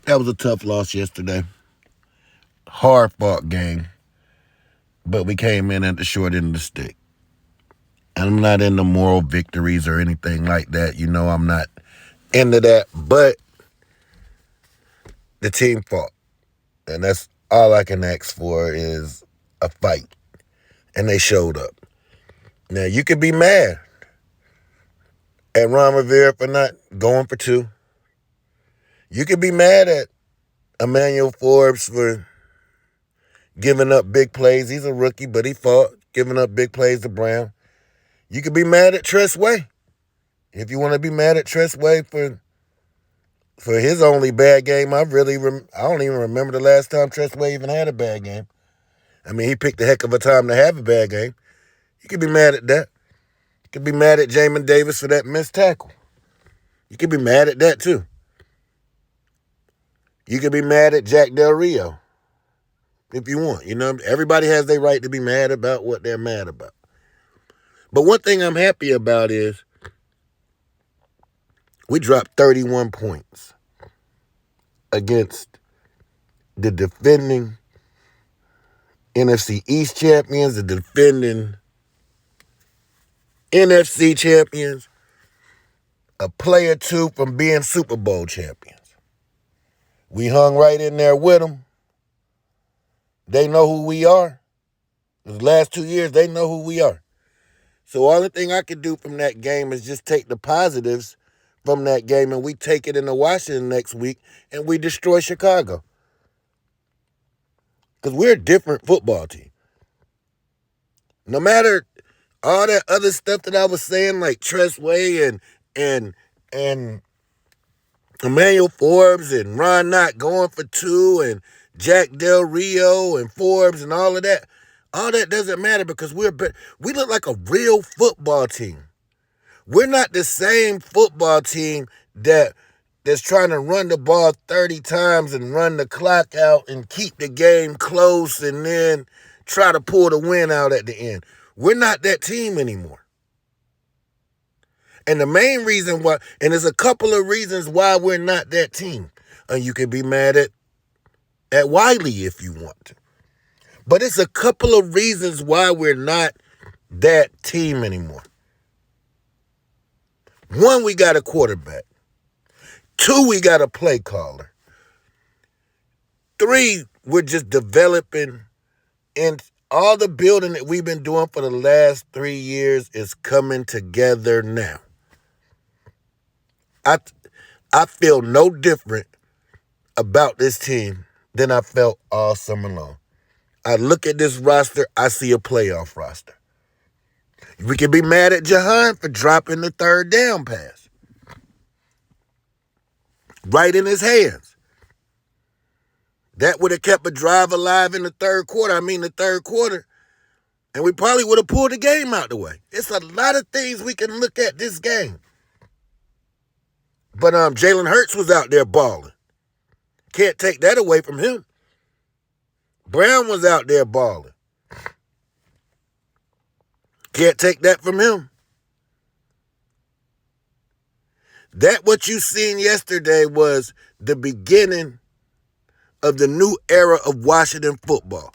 That was a tough loss yesterday. Hard fought game, but we came in at the short end of the stick. And I'm not into moral victories or anything like that. You know, I'm not into that, but the team fought. And that's all I can ask for is a fight. And they showed up. Now, you could be mad at Ron Rivera for not going for two. You could be mad at Emmanuel Forbes for giving up big plays. He's a rookie, but he fought, giving up big plays to Brown. You could be mad at Tress Way. If you want to be mad at Tress Way for his only bad game, I don't even remember the last time Tress Way even had a bad game. I mean, he picked a heck of a time to have a bad game. You could be mad at that. You could be mad at Jamin Davis for that missed tackle. You could be mad at that too. You could be mad at Jack Del Rio if you want. You know, everybody has their right to be mad about what they're mad about. But one thing I'm happy about is we dropped 31 points against the defending NFC East champions, the defending NFC champions, a play or two from being Super Bowl champions. We hung right in there with them. They know who we are. The last 2 years, they know who we are. So all the thing I could do from that game is just take the positives from that game and we take it into Washington next week and we destroy Chicago. Because we're a different football team. No matter all that other stuff that I was saying, like Tress Way and Emmanuel Forbes and Ron not going for two and Jack Del Rio and Forbes and all that doesn't matter because we look like a real football team. We're not the same football team that's trying to run the ball 30 times and run the clock out and keep the game close and then try to pull the win out at the end. We're not that team anymore. And the main reason why, and there's a couple of reasons why we're not that team. And you can be mad at Wiley if you want to. But it's a couple of reasons why we're not that team anymore. One, we got a quarterback. Two, we got a play caller. Three, we're just developing, and all the building that we've been doing for the last 3 years is coming together now. I feel no different about this team than I felt all summer long. I look at this roster, I see a playoff roster. We can be mad at Jahan for dropping the third down pass. Right in his hands. That would have kept a drive alive in the third quarter. And we probably would have pulled the game out the way. It's a lot of things we can look at this game. But Jalen Hurts was out there balling. Can't take that away from him. Brown was out there balling. Can't take that from him. That what you seen yesterday was the beginning of the new era of Washington football.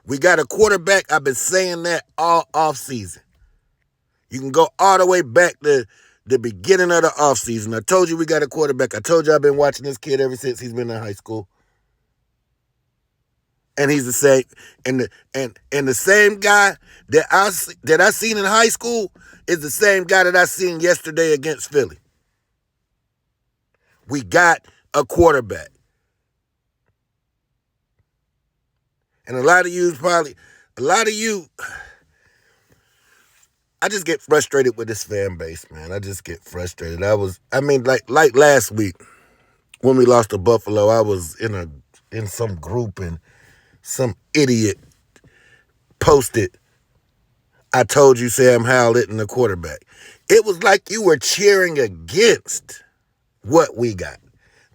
We got a quarterback. I've been saying that all offseason. You can go all the way back to the beginning of the offseason. I told you we got a quarterback. I told you I've been watching this kid ever since he's been in high school. And he's the same, and the same guy that I seen in high school is the same guy that I seen yesterday against Philly. We got a quarterback. And a lot of you, I just get frustrated with this fan base, man. I just get frustrated. Like last week when we lost to Buffalo, I was in some group and some idiot posted, I told you Sam Howell isn't the quarterback. It was like you were cheering against what we got.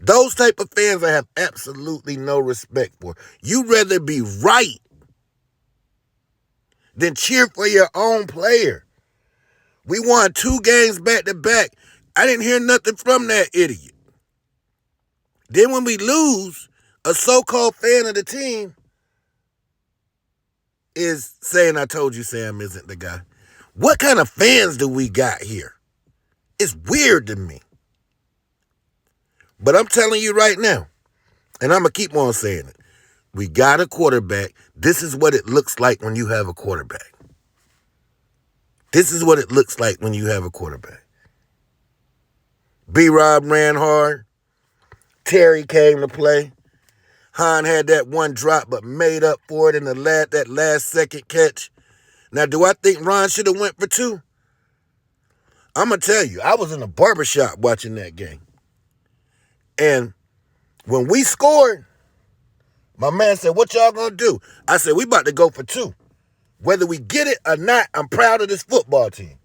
Those type of fans I have absolutely no respect for. You'd rather be right than cheer for your own player. We won 2 games back to back. I didn't hear nothing from that idiot. Then when we lose, a so-called fan of the team is saying, I told you Sam isn't the guy. What kind of fans do we got here? It's weird to me. But I'm telling you right now, and I'm going to keep on saying it, we got a quarterback. This is what it looks like when you have a quarterback. This is what it looks like when you have a quarterback. B-Rob ran hard. Terry came to play. Hahn had that one drop but made up for it in that last second catch. Now, do I think Ron should have went for 2? I'm going to tell you, I was in a barbershop watching that game. And when we scored, my man said, what y'all going to do? I said, we about to go for 2. Whether we get it or not, I'm proud of this football team.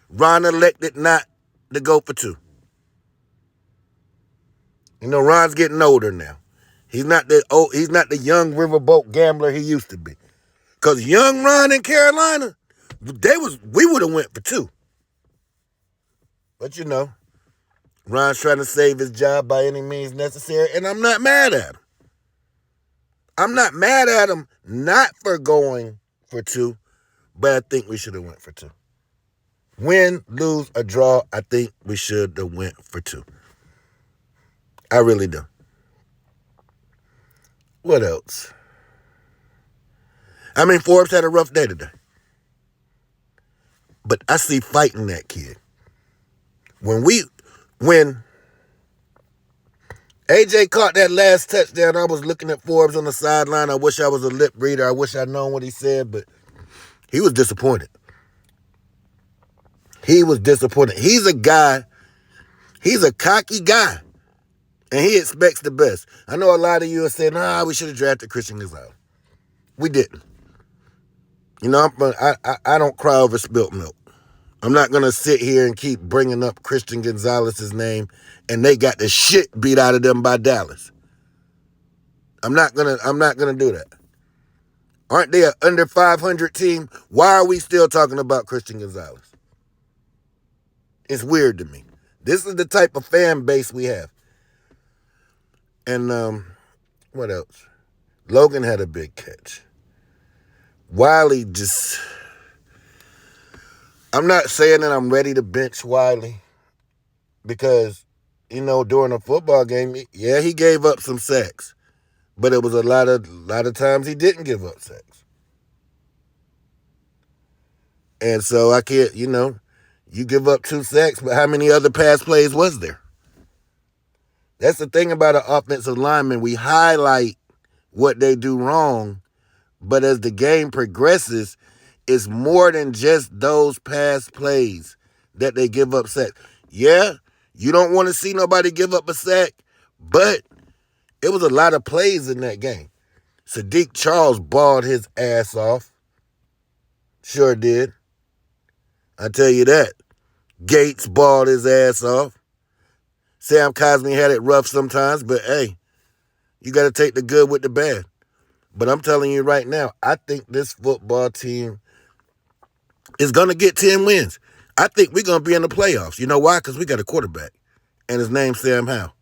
Ron elected not to go for 2. You know, Ron's getting older now. He's not the young riverboat gambler he used to be. Because young Ron in Carolina, we would have went for 2. But you know, Ron's trying to save his job by any means necessary, and I'm not mad at him. I'm not mad at him not for going for 2, but I think we should have went for 2. Win, lose, or draw, I think we should have went for 2. I really do. What else? I mean, Forbes had a rough day today. But I see fighting that kid. When AJ caught that last touchdown, I was looking at Forbes on the sideline. I wish I was a lip reader. I wish I'd known what he said, but he was disappointed. He was disappointed. He's a cocky guy, and he expects the best. I know a lot of you are saying, we should have drafted Christian Gonzalez. We didn't. You know, I don't cry over spilt milk. I'm not going to sit here and keep bringing up Christian Gonzalez's name, and they got the shit beat out of them by Dallas. I'm not going to do that. Aren't they an under 500 team? Why are we still talking about Christian Gonzalez? It's weird to me. This is the type of fan base we have. And what else? Logan had a big catch. Wiley just... I'm not saying that I'm ready to bench Wiley because, you know, during a football game, yeah, he gave up some sacks, but it was a lot of times he didn't give up sacks. And so I can't, you know, you give up 2 sacks, but how many other pass plays was there? That's the thing about an offensive lineman. We highlight what they do wrong, but as the game progresses, it's more than just those pass plays that they give up sacks. Yeah, you don't want to see nobody give up a sack, but it was a lot of plays in that game. Sadiq Charles balled his ass off. Sure did. I tell you that. Gates balled his ass off. Sam Cosmi had it rough sometimes, but hey, you got to take the good with the bad. But I'm telling you right now, I think this football team is going to get 10 wins. I think we're going to be in the playoffs. You know why? Because we got a quarterback, and his name's Sam Howell.